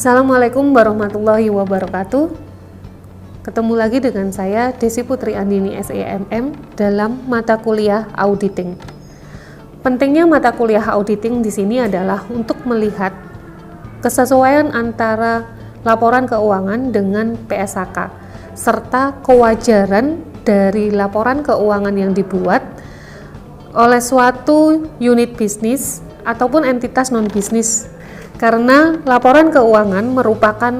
Assalamualaikum warahmatullahi wabarakatuh. Ketemu lagi dengan saya Desi Putri Andini SEMM dalam mata kuliah auditing. Pentingnya mata kuliah auditing di sini adalah untuk melihat kesesuaian antara laporan keuangan dengan PSAK serta kewajaran dari laporan keuangan yang dibuat oleh suatu unit bisnis ataupun entitas non-bisnis. Karena laporan keuangan merupakan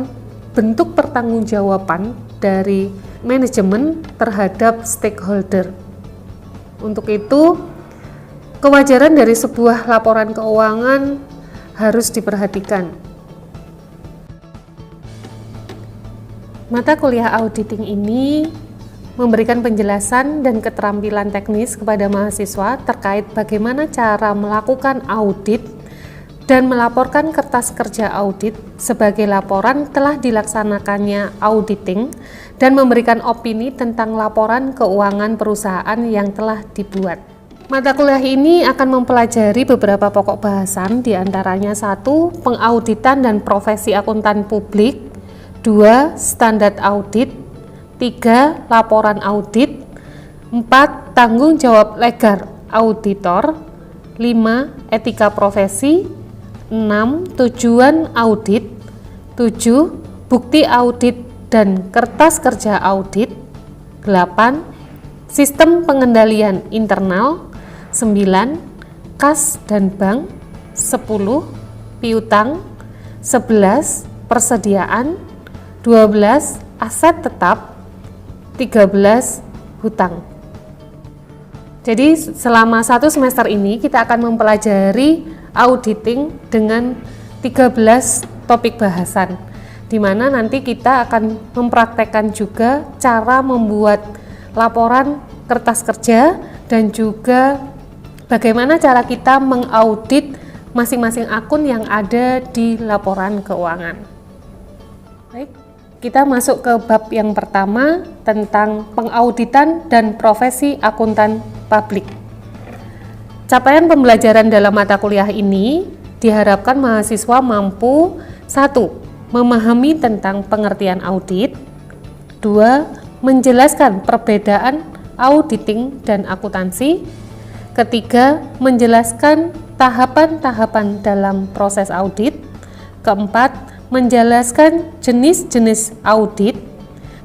bentuk pertanggungjawaban dari manajemen terhadap stakeholder. Untuk itu, kewajaran dari sebuah laporan keuangan harus diperhatikan. Mata kuliah auditing ini memberikan penjelasan dan keterampilan teknis kepada mahasiswa terkait bagaimana cara melakukan audit dan melaporkan kertas kerja audit sebagai laporan telah dilaksanakannya auditing dan memberikan opini tentang laporan keuangan perusahaan yang telah dibuat. Mata kuliah ini akan mempelajari beberapa pokok bahasan, diantaranya 1. Pengauditan dan profesi akuntan publik, 2. Standar audit, 3. Laporan audit, 4. Tanggung jawab legal auditor, 5. Etika profesi, 6. Tujuan audit, 7. Bukti audit dan kertas kerja audit, 8. Sistem pengendalian internal, 9. Kas dan bank, 10. Piutang, 11. Persediaan, 12. Aset tetap, 13. Hutang. Jadi selama 1 semester ini kita akan mempelajari auditing dengan 13 topik bahasan, di mana nanti kita akan mempraktekkan juga cara membuat laporan kertas kerja dan juga bagaimana cara kita mengaudit masing-masing akun yang ada di laporan keuangan. Baik, kita masuk ke bab yang pertama tentang pengauditan dan profesi akuntan publik. Capaian pembelajaran dalam mata kuliah ini diharapkan mahasiswa mampu 1. Memahami tentang pengertian audit, 2. Menjelaskan perbedaan auditing dan akuntansi, ketiga, menjelaskan tahapan-tahapan dalam proses audit, keempat, menjelaskan jenis-jenis audit,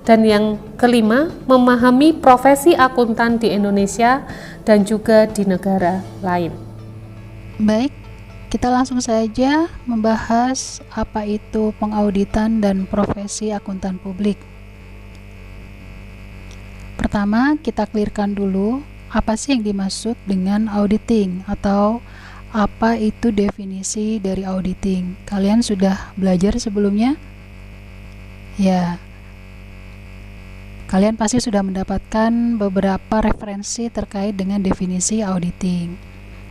dan yang kelima, memahami profesi akuntan di Indonesia dan juga di negara lain. Baik, kita langsung saja membahas apa itu pengauditan dan profesi akuntan publik. Pertama, kita clearkan dulu apa sih yang dimaksud dengan auditing atau apa itu definisi dari auditing. Kalian sudah belajar sebelumnya? Ya. Kalian pasti sudah mendapatkan beberapa referensi terkait dengan definisi auditing.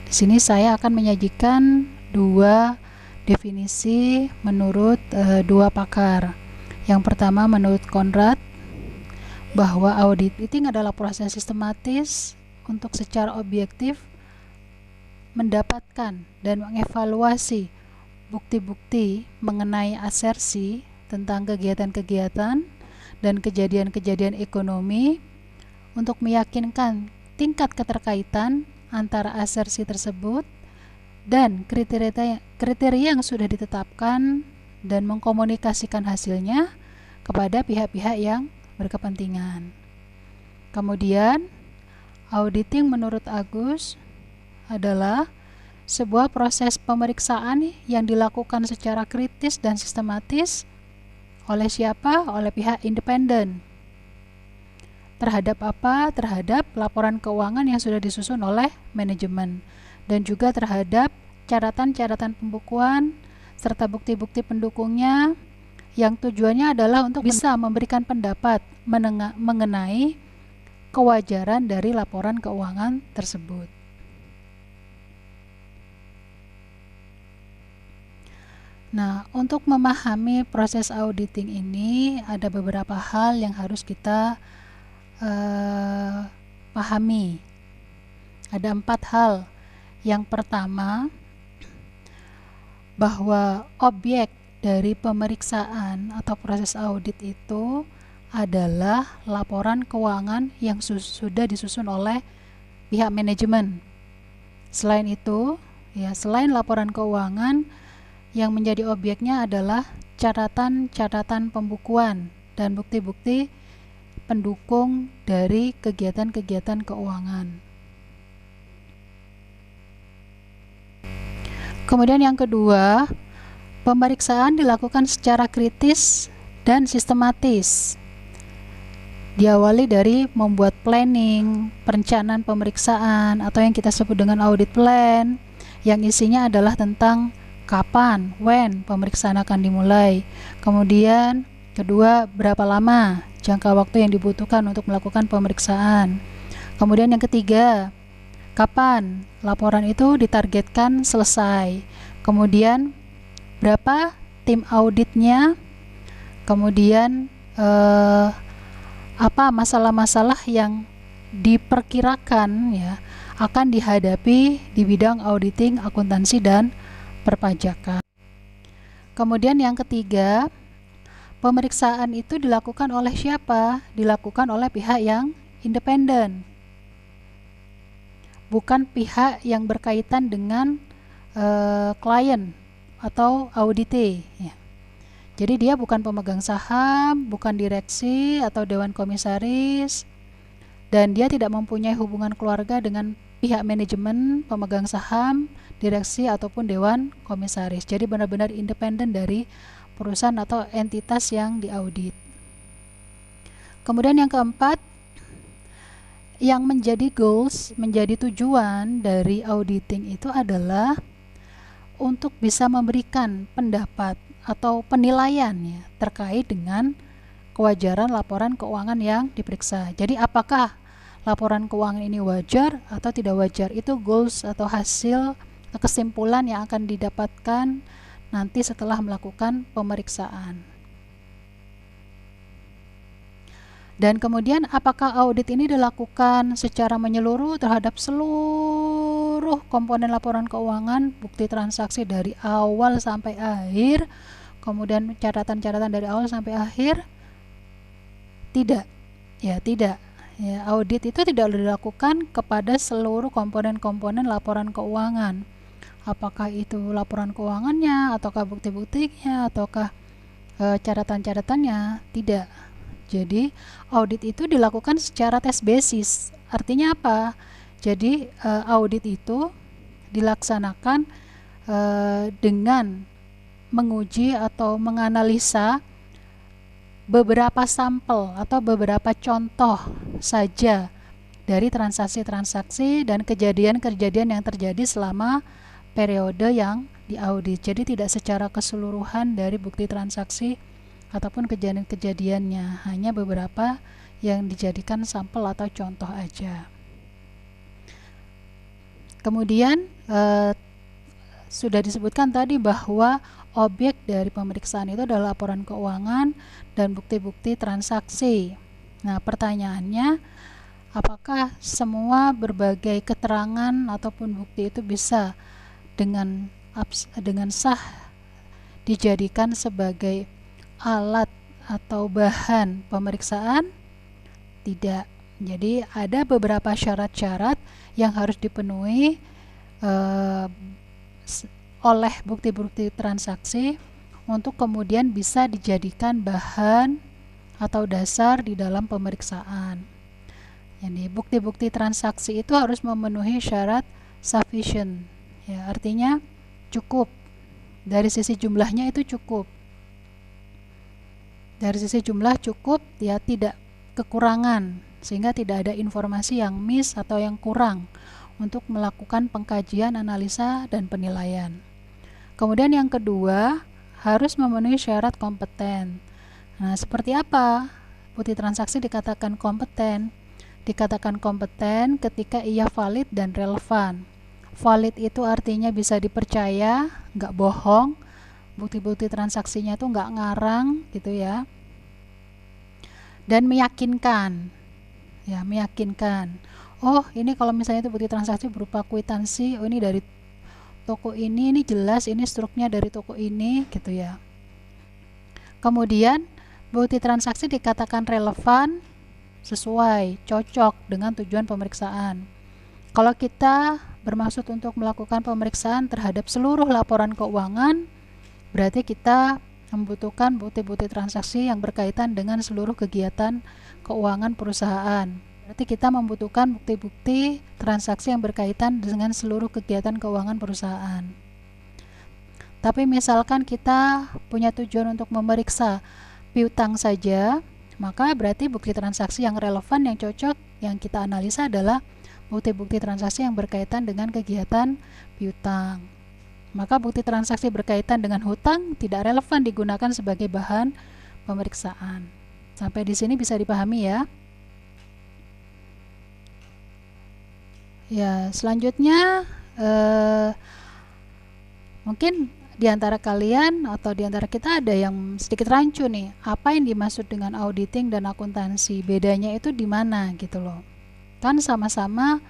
Di sini saya akan menyajikan 2 definisi menurut 2 pakar. Yang pertama menurut Conrad, bahwa auditing adalah proses sistematis untuk secara objektif mendapatkan dan mengevaluasi bukti-bukti mengenai asersi tentang kegiatan-kegiatan dan kejadian-kejadian ekonomi untuk meyakinkan tingkat keterkaitan antara asersi tersebut dan kriteria yang sudah ditetapkan dan mengkomunikasikan hasilnya kepada pihak-pihak yang berkepentingan. Kemudian, auditing menurut Agus adalah sebuah proses pemeriksaan yang dilakukan secara kritis dan sistematis oleh siapa? Oleh pihak independen. Terhadap apa? Terhadap laporan keuangan yang sudah disusun oleh manajemen dan juga terhadap catatan-catatan pembukuan serta bukti-bukti pendukungnya yang tujuannya adalah untuk bisa memberikan pendapat mengenai kewajaran dari laporan keuangan tersebut. Nah, untuk memahami proses auditing ini ada beberapa hal yang harus kita pahami. Ada 4 hal. Yang pertama, bahwa objek dari pemeriksaan atau proses audit itu adalah laporan keuangan yang sudah disusun oleh pihak manajemen. Selain itu, ya, selain laporan keuangan, yang menjadi objeknya adalah catatan-catatan pembukuan dan bukti-bukti pendukung dari kegiatan-kegiatan keuangan. Kemudian yang kedua, pemeriksaan dilakukan secara kritis dan sistematis. Diawali dari membuat planning, perencanaan pemeriksaan atau yang kita sebut dengan audit plan, yang isinya adalah tentang kapan, when pemeriksaan akan dimulai. Kemudian kedua, berapa lama jangka waktu yang dibutuhkan untuk melakukan pemeriksaan. Kemudian yang ketiga, kapan laporan itu ditargetkan selesai. Kemudian berapa tim auditnya. Kemudian apa masalah-masalah yang diperkirakan ya akan dihadapi di bidang auditing, akuntansi, dan perpajakan. Kemudian yang ketiga, pemeriksaan itu dilakukan oleh siapa? Dilakukan oleh pihak yang independen, bukan pihak yang berkaitan dengan klien atau audite ya. Jadi dia bukan pemegang saham, bukan direksi atau dewan komisaris, dan dia tidak mempunyai hubungan keluarga dengan pihak manajemen, pemegang saham, direksi ataupun dewan komisaris. Jadi benar-benar independen dari perusahaan atau entitas yang diaudit. Kemudian yang keempat, yang menjadi goals, menjadi tujuan dari auditing itu adalah untuk bisa memberikan pendapat atau penilaian ya terkait dengan kewajaran laporan keuangan yang diperiksa. Jadi apakah laporan keuangan ini wajar atau tidak wajar? Itu goals atau hasil atau kesimpulan yang akan didapatkan nanti setelah melakukan pemeriksaan. Dan kemudian apakah audit ini dilakukan secara menyeluruh terhadap seluruh komponen laporan keuangan, bukti transaksi dari awal sampai akhir, kemudian catatan-catatan dari awal sampai akhir? Tidak. Ya, tidak. Ya, audit itu tidak dilakukan kepada seluruh komponen-komponen laporan keuangan. Apakah itu laporan keuangannya, ataukah bukti-buktinya, ataukah catatan-catatannya? Tidak. Jadi audit itu dilakukan secara test basis. Artinya apa? Jadi audit itu dilaksanakan dengan menguji atau menganalisa beberapa sampel atau beberapa contoh saja dari transaksi-transaksi dan kejadian-kejadian yang terjadi selama periode yang diaudit. Jadi tidak secara keseluruhan dari bukti transaksi ataupun kejadian-kejadiannya, hanya beberapa yang dijadikan sampel atau contoh aja. Kemudian sudah disebutkan tadi bahwa objek dari pemeriksaan itu adalah laporan keuangan dan bukti-bukti transaksi. Nah, pertanyaannya, apakah semua berbagai keterangan ataupun bukti itu bisa dengan sah dijadikan sebagai alat atau bahan pemeriksaan? Tidak. Jadi ada beberapa syarat-syarat yang harus dipenuhi oleh bukti-bukti transaksi untuk kemudian bisa dijadikan bahan atau dasar di dalam pemeriksaan. Jadi bukti-bukti transaksi itu harus memenuhi syarat sufficient. Ya, artinya cukup. Dari sisi jumlahnya itu cukup. Dari sisi jumlah cukup, ya, tidak kekurangan, sehingga tidak ada informasi yang miss atau yang kurang untuk melakukan pengkajian, analisa, dan penilaian. Kemudian yang kedua, harus memenuhi syarat kompeten. Nah, seperti apa bukti transaksi dikatakan kompeten? Dikatakan kompeten ketika ia valid dan relevan. Valid itu artinya bisa dipercaya, nggak bohong, bukti-bukti transaksinya itu nggak ngarang gitu ya, dan meyakinkan. Ya, meyakinkan. Oh, ini kalau misalnya itu bukti transaksi berupa kwitansi, oh ini dari toko ini jelas ini struknya dari toko ini gitu ya. Kemudian bukti transaksi dikatakan relevan, sesuai, cocok dengan tujuan pemeriksaan. Kalau kita bermaksud untuk melakukan pemeriksaan terhadap seluruh laporan keuangan, berarti kita membutuhkan bukti-bukti transaksi yang berkaitan dengan seluruh kegiatan keuangan perusahaan. Berarti kita membutuhkan bukti-bukti transaksi yang berkaitan dengan seluruh kegiatan keuangan perusahaan. Tapi misalkan kita punya tujuan untuk memeriksa piutang saja, maka berarti bukti transaksi yang relevan, yang cocok, yang kita analisa adalah bukti-bukti transaksi yang berkaitan dengan kegiatan piutang. Maka bukti transaksi berkaitan dengan hutang tidak relevan digunakan sebagai bahan pemeriksaan. Sampai di sini bisa dipahami ya. Ya, selanjutnya mungkin di antara kalian atau di antara kita ada yang sedikit rancu nih, apa yang dimaksud dengan auditing dan akuntansi, bedanya itu di mana gitu loh. Kan sama-sama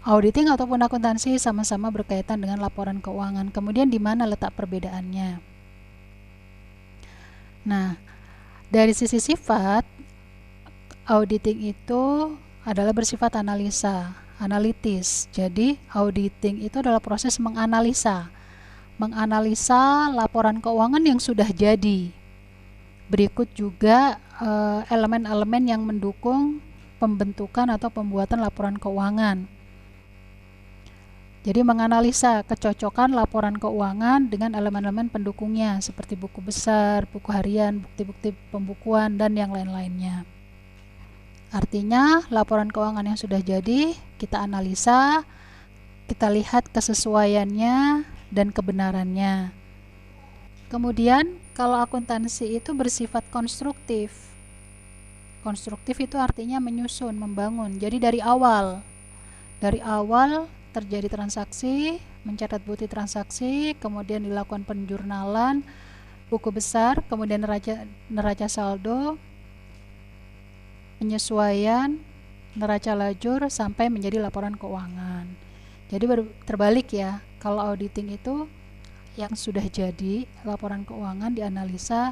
auditing ataupun akuntansi sama-sama berkaitan dengan laporan keuangan. Kemudian di mana letak perbedaannya? Nah, dari sisi sifat, auditing itu adalah bersifat analitis. Jadi auditing itu adalah proses menganalisa laporan keuangan yang sudah jadi. Berikut juga elemen-elemen yang mendukung pembentukan atau pembuatan laporan keuangan. Jadi menganalisa kecocokan laporan keuangan dengan elemen-elemen pendukungnya seperti buku besar, buku harian, bukti-bukti pembukuan, dan yang lain-lainnya. Artinya laporan keuangan yang sudah jadi kita analisa, kita lihat kesesuaiannya dan kebenarannya. Kemudian kalau akuntansi itu bersifat konstruktif. Konstruktif itu artinya menyusun, membangun. Jadi dari awal terjadi transaksi, mencatat bukti transaksi, kemudian dilakukan penjurnalan, buku besar, kemudian neraca saldo, penyesuaian, neraca lajur, sampai menjadi laporan keuangan. Jadi terbalik ya, kalau auditing itu yang sudah jadi laporan keuangan dianalisa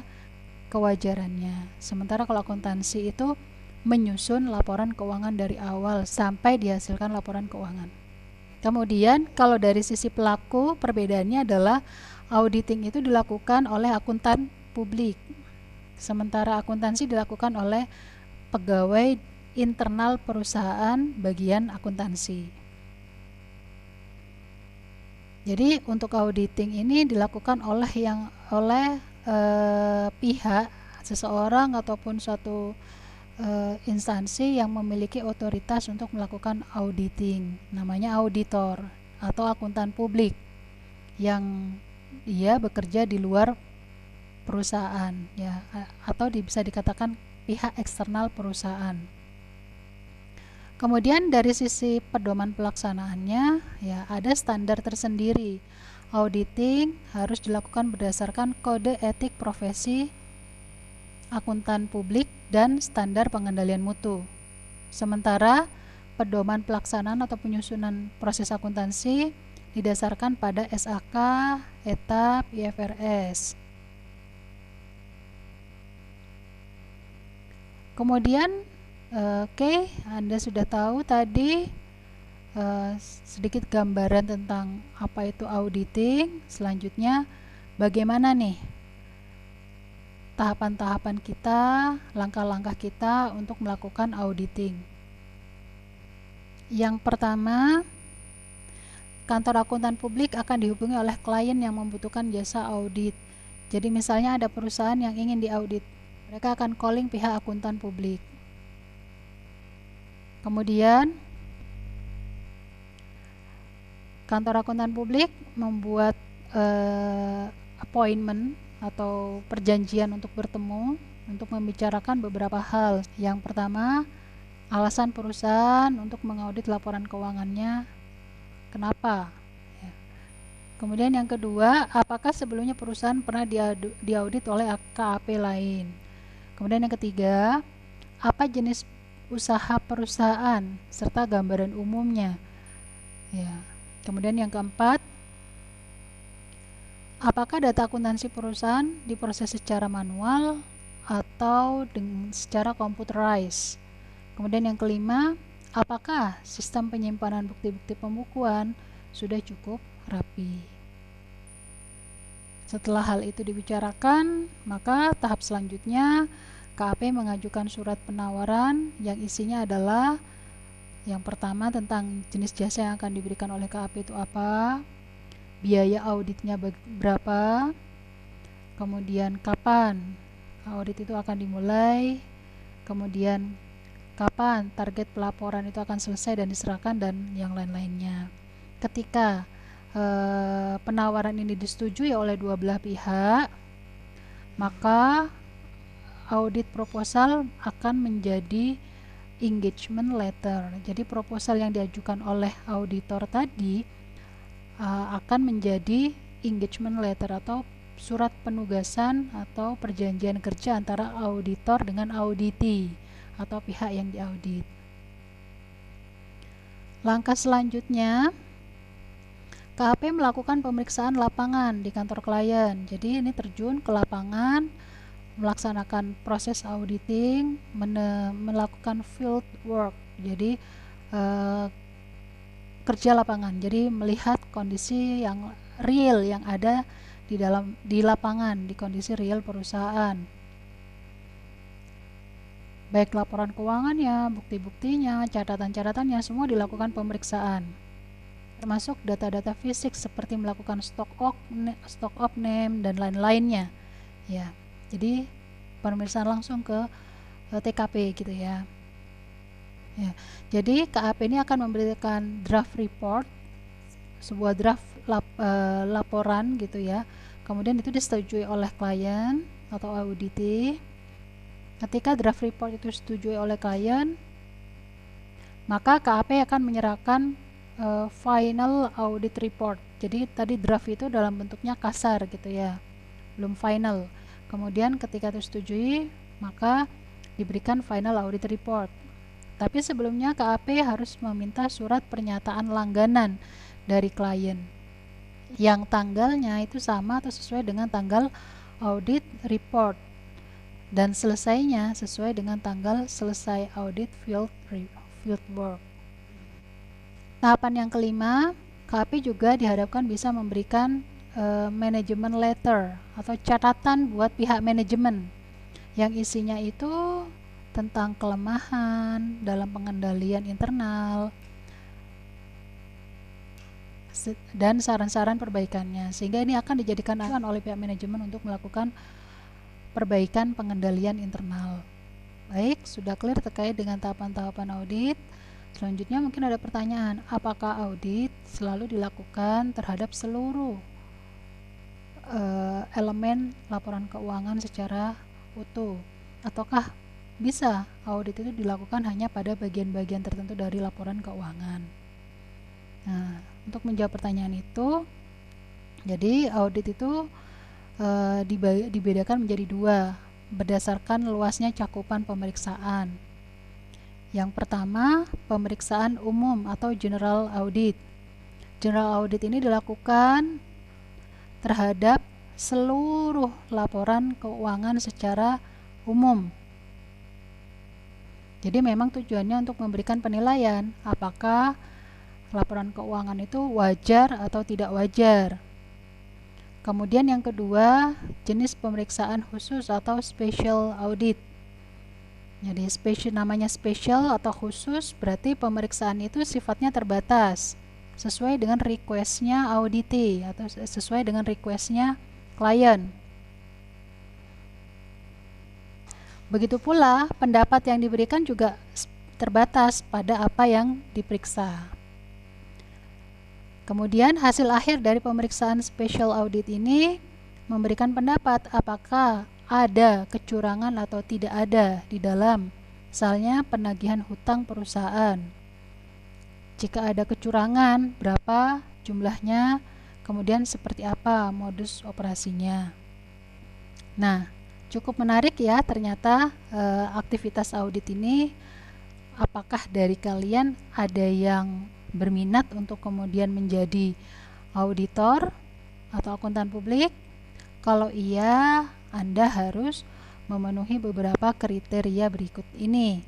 kewajarannya. Sementara kalau akuntansi itu menyusun laporan keuangan dari awal sampai dihasilkan laporan keuangan. Kemudian kalau dari sisi pelaku, perbedaannya adalah auditing itu dilakukan oleh akuntan publik, sementara akuntansi dilakukan oleh pegawai internal perusahaan bagian akuntansi. Jadi untuk auditing ini dilakukan oleh pihak seseorang ataupun suatu instansi yang memiliki otoritas untuk melakukan auditing, namanya auditor atau akuntan publik, yang dia bekerja di luar perusahaan ya, atau bisa dikatakan pihak eksternal perusahaan. Kemudian dari sisi pedoman pelaksanaannya ya, ada standar tersendiri. Auditing harus dilakukan berdasarkan kode etik profesi akuntan publik dan standar pengendalian mutu. Sementara pedoman pelaksanaan atau penyusunan proses akuntansi didasarkan pada SAK, ETAP, IFRS. Kemudian Anda sudah tahu tadi sedikit gambaran tentang apa itu auditing. Selanjutnya bagaimana nih tahapan-tahapan kita, langkah-langkah kita untuk melakukan auditing. Yang pertama, kantor akuntan publik akan dihubungi oleh klien yang membutuhkan jasa audit. Jadi misalnya ada perusahaan yang ingin diaudit, mereka akan calling pihak akuntan publik. Kemudian kantor akuntan publik membuat appointment atau perjanjian untuk bertemu untuk membicarakan beberapa hal. Yang pertama, alasan perusahaan untuk mengaudit laporan keuangannya, kenapa ya. Kemudian yang kedua, apakah sebelumnya perusahaan pernah diaudit oleh KAP lain. Kemudian yang ketiga, apa jenis usaha perusahaan serta gambaran umumnya ya. Kemudian yang keempat, apakah data akuntansi perusahaan diproses secara manual atau secara computerized. Kemudian yang kelima, apakah sistem penyimpanan bukti-bukti pembukuan sudah cukup rapi. Setelah hal itu dibicarakan, maka tahap selanjutnya KAP mengajukan surat penawaran yang isinya adalah yang pertama tentang jenis jasa yang akan diberikan oleh KAP itu apa, biaya auditnya berapa, kemudian kapan audit itu akan dimulai, kemudian kapan target pelaporan itu akan selesai dan diserahkan, dan yang lain-lainnya. Ketika penawaran ini disetujui oleh dua belah pihak, maka audit proposal akan menjadi engagement letter. Jadi proposal yang diajukan oleh auditor tadi akan menjadi engagement letter atau surat penugasan atau perjanjian kerja antara auditor dengan auditee atau pihak yang diaudit. Langkah selanjutnya, KAP melakukan pemeriksaan lapangan di kantor klien. Jadi ini terjun ke lapangan, melaksanakan proses auditing, melakukan field work. Jadi kerja lapangan. Jadi melihat kondisi yang real yang ada di lapangan, di kondisi real perusahaan. Baik laporan keuangannya, bukti-buktinya, catatan-catatannya, semua dilakukan pemeriksaan. Termasuk data-data fisik seperti melakukan stock of name dan lain-lainnya. Ya. Jadi pemeriksaan langsung ke TKP gitu ya. Ya. Jadi KAP ini akan memberikan draft report, sebuah draft laporan gitu ya. Kemudian itu disetujui oleh klien atau auditee. Ketika draft report itu disetujui oleh klien, maka KAP akan menyerahkan final audit report. Jadi tadi draft itu dalam bentuknya kasar gitu ya, belum final. Kemudian ketika itu disetujui, maka diberikan final audit report. Tapi sebelumnya KAP harus meminta surat pernyataan langganan dari klien yang tanggalnya itu sama atau sesuai dengan tanggal audit report, dan selesainya sesuai dengan tanggal selesai audit field work. Tahapan yang kelima, KAP juga diharapkan bisa memberikan management letter atau catatan buat pihak manajemen yang isinya itu tentang kelemahan dalam pengendalian internal dan saran-saran perbaikannya, sehingga ini akan dijadikan acuan oleh pihak manajemen untuk melakukan perbaikan pengendalian internal. Baik, sudah clear terkait dengan tahapan-tahapan audit. Selanjutnya mungkin ada pertanyaan, apakah audit selalu dilakukan terhadap seluruh elemen laporan keuangan secara utuh, ataukah bisa audit itu dilakukan hanya pada bagian-bagian tertentu dari laporan keuangan? Nah, untuk menjawab pertanyaan itu, jadi audit itu dibedakan menjadi dua berdasarkan luasnya cakupan pemeriksaan. Yang pertama, pemeriksaan umum atau general audit. General audit ini dilakukan terhadap seluruh laporan keuangan secara umum. Jadi memang tujuannya untuk memberikan penilaian apakah laporan keuangan itu wajar atau tidak wajar. Kemudian yang kedua, jenis pemeriksaan khusus atau special audit. Jadi namanya special atau khusus berarti pemeriksaan itu sifatnya terbatas sesuai dengan requestnya auditee atau sesuai dengan requestnya klien. Begitu pula pendapat yang diberikan juga terbatas pada apa yang diperiksa. Kemudian hasil akhir dari pemeriksaan special audit ini memberikan pendapat apakah ada kecurangan atau tidak ada di dalam, misalnya penagihan hutang perusahaan. Jika ada kecurangan, berapa jumlahnya, kemudian seperti apa modus operasinya. Nah, cukup menarik ya ternyata aktivitas audit ini. Apakah dari kalian ada yang berminat untuk kemudian menjadi auditor atau akuntan publik? Kalau iya, Anda harus memenuhi beberapa kriteria berikut ini.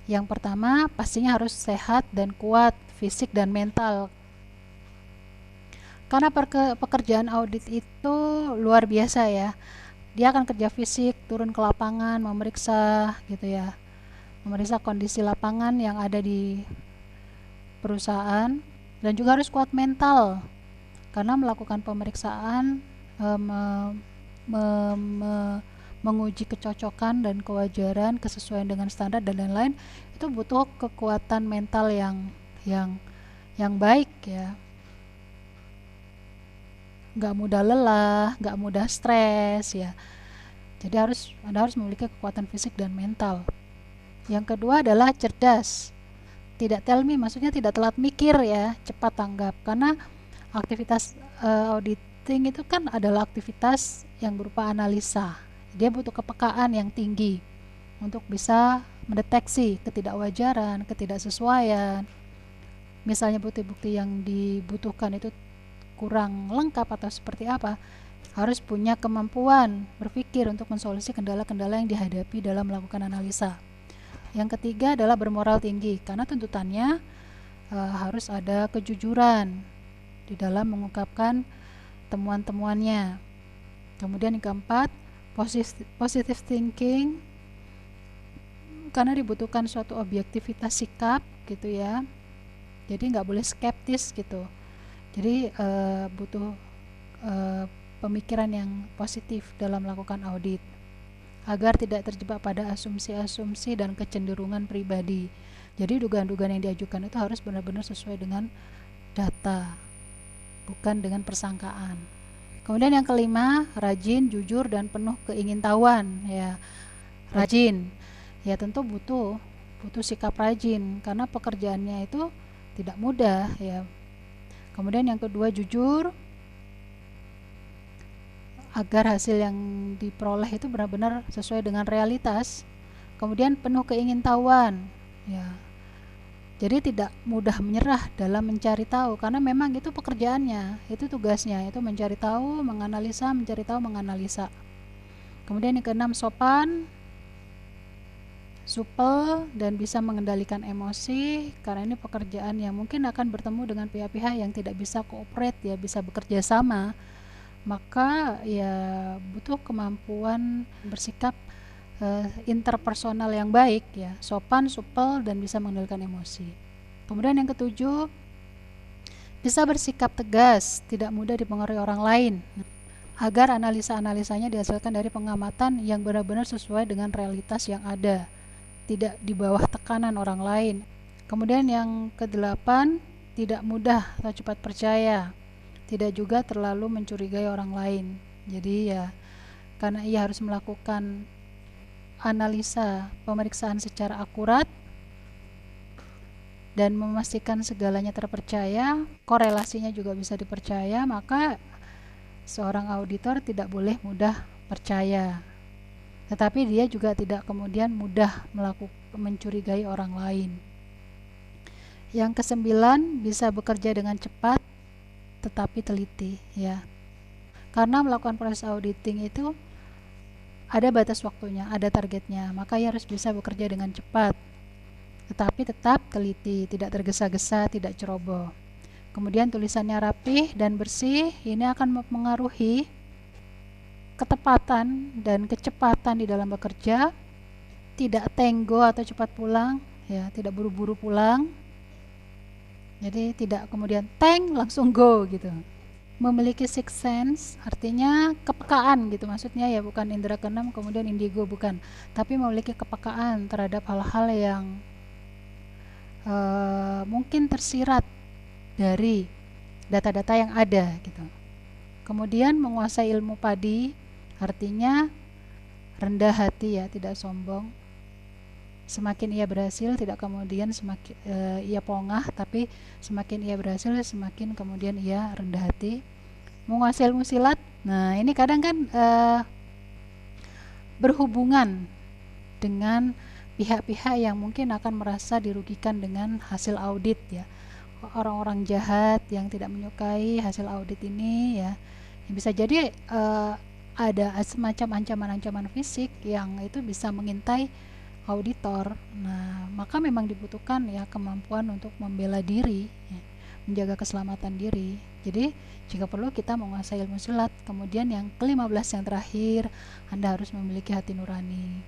Yang pertama, pastinya harus sehat dan kuat fisik dan mental. Karena pekerjaan audit itu luar biasa ya. Dia akan kerja fisik, turun ke lapangan, memeriksa gitu ya. Memeriksa kondisi lapangan yang ada di perusahaan, dan juga harus kuat mental karena melakukan pemeriksaan, menguji kecocokan dan kewajaran, kesesuaian dengan standar dan lain-lain. Itu butuh kekuatan mental yang baik ya. Nggak mudah lelah, nggak mudah stres ya. Jadi Anda harus memiliki kekuatan fisik dan mental. Yang kedua adalah cerdas. Tidak tell me, maksudnya tidak telat mikir ya, cepat tanggap. Karena aktivitas auditing itu kan adalah aktivitas yang berupa analisa. Dia butuh kepekaan yang tinggi untuk bisa mendeteksi ketidakwajaran, ketidaksesuaian. Misalnya bukti-bukti yang dibutuhkan itu kurang lengkap atau seperti apa, harus punya kemampuan berpikir untuk mensolusi kendala-kendala yang dihadapi dalam melakukan analisa. Yang ketiga adalah bermoral tinggi, karena tuntutannya harus ada kejujuran di dalam mengungkapkan temuan-temuannya. Kemudian yang keempat, positive thinking, karena dibutuhkan suatu objektivitas sikap gitu ya. Jadi nggak boleh skeptis gitu. Jadi butuh pemikiran yang positif dalam melakukan audit, agar tidak terjebak pada asumsi-asumsi dan kecenderungan pribadi. Jadi dugaan-dugaan yang diajukan itu harus benar-benar sesuai dengan data, bukan dengan persangkaan. Kemudian yang kelima, rajin, jujur, dan penuh keingintahuan ya. Rajin ya, tentu butuh sikap rajin karena pekerjaannya itu tidak mudah ya. Kemudian yang kedua, jujur, agar hasil yang diperoleh itu benar-benar sesuai dengan realitas. Kemudian penuh keingintahuan ya. Jadi tidak mudah menyerah dalam mencari tahu, karena memang itu pekerjaannya, itu tugasnya, itu mencari tahu, menganalisa, mencari tahu, menganalisa. Kemudian yang keenam, sopan, supel, dan bisa mengendalikan emosi, karena ini pekerjaan yang mungkin akan bertemu dengan pihak-pihak yang tidak bisa cooperate ya, bisa bekerja sama. Maka ya butuh kemampuan bersikap interpersonal yang baik ya, sopan, supel, dan bisa mengendalikan emosi. Kemudian yang ketujuh, bisa bersikap tegas, tidak mudah dipengaruhi orang lain, agar analisa-analisanya dihasilkan dari pengamatan yang benar-benar sesuai dengan realitas yang ada, tidak di bawah tekanan orang lain. Kemudian yang kedelapan, tidak mudah atau cepat percaya, tidak juga terlalu mencurigai orang lain. Jadi ya, karena ia harus melakukan analisa pemeriksaan secara akurat dan memastikan segalanya terpercaya, korelasinya juga bisa dipercaya, maka seorang auditor tidak boleh mudah percaya. Tetapi dia juga tidak kemudian mudah mencurigai orang lain. Yang kesembilan, bisa bekerja dengan cepat tetapi teliti ya. Karena melakukan proses auditing itu ada batas waktunya, ada targetnya, maka ia harus bisa bekerja dengan cepat tetapi tetap teliti, tidak tergesa-gesa, tidak ceroboh. Kemudian tulisannya rapih dan bersih, ini akan mempengaruhi ketepatan dan kecepatan di dalam bekerja, tidak tenggo atau cepat pulang ya, tidak buru-buru pulang. Jadi tidak kemudian langsung go gitu. Memiliki sixth sense artinya kepekaan gitu, maksudnya ya bukan indera keenam kemudian indigo, bukan, tapi memiliki kepekaan terhadap hal-hal yang mungkin tersirat dari data-data yang ada gitu. Kemudian menguasai ilmu padi, artinya rendah hati ya, tidak sombong. Semakin ia berhasil, tidak kemudian semakin ia pongah, tapi semakin ia berhasil semakin kemudian ia rendah hati. Menguasai ilmu silat, nah ini kadang kan berhubungan dengan pihak-pihak yang mungkin akan merasa dirugikan dengan hasil audit ya. orang-orang jahat yang tidak menyukai hasil audit ini ya. Bisa jadi ada semacam ancaman-ancaman fisik yang itu bisa mengintai auditor. Nah, maka memang dibutuhkan ya kemampuan untuk membela diri, ya, menjaga keselamatan diri. Jadi, jika perlu kita menguasai ilmu silat. Kemudian yang ke-15 yang terakhir, Anda harus memiliki hati nurani.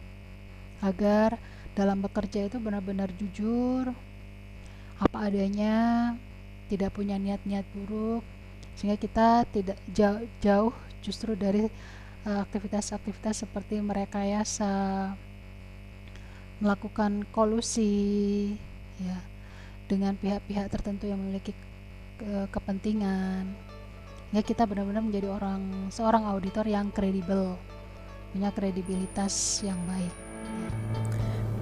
Agar dalam bekerja itu benar-benar jujur, apa adanya, tidak punya niat-niat buruk, sehingga kita tidak jauh justru dari aktivitas-aktivitas seperti merekayasa, melakukan kolusi ya dengan pihak-pihak tertentu yang memiliki kepentingan. Ya, kita benar-benar menjadi seorang auditor yang kredibel, punya kredibilitas yang baik.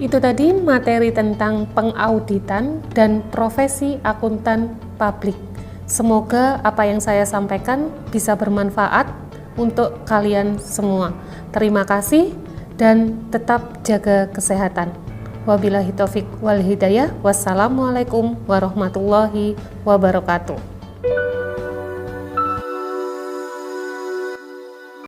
Itu tadi materi tentang pengauditan dan profesi akuntan publik. Semoga apa yang saya sampaikan bisa bermanfaat untuk kalian semua. Terima kasih dan tetap jaga kesehatan. Wabillahi taufik wal hidayah. Wassalamualaikum warahmatullahi wabarakatuh.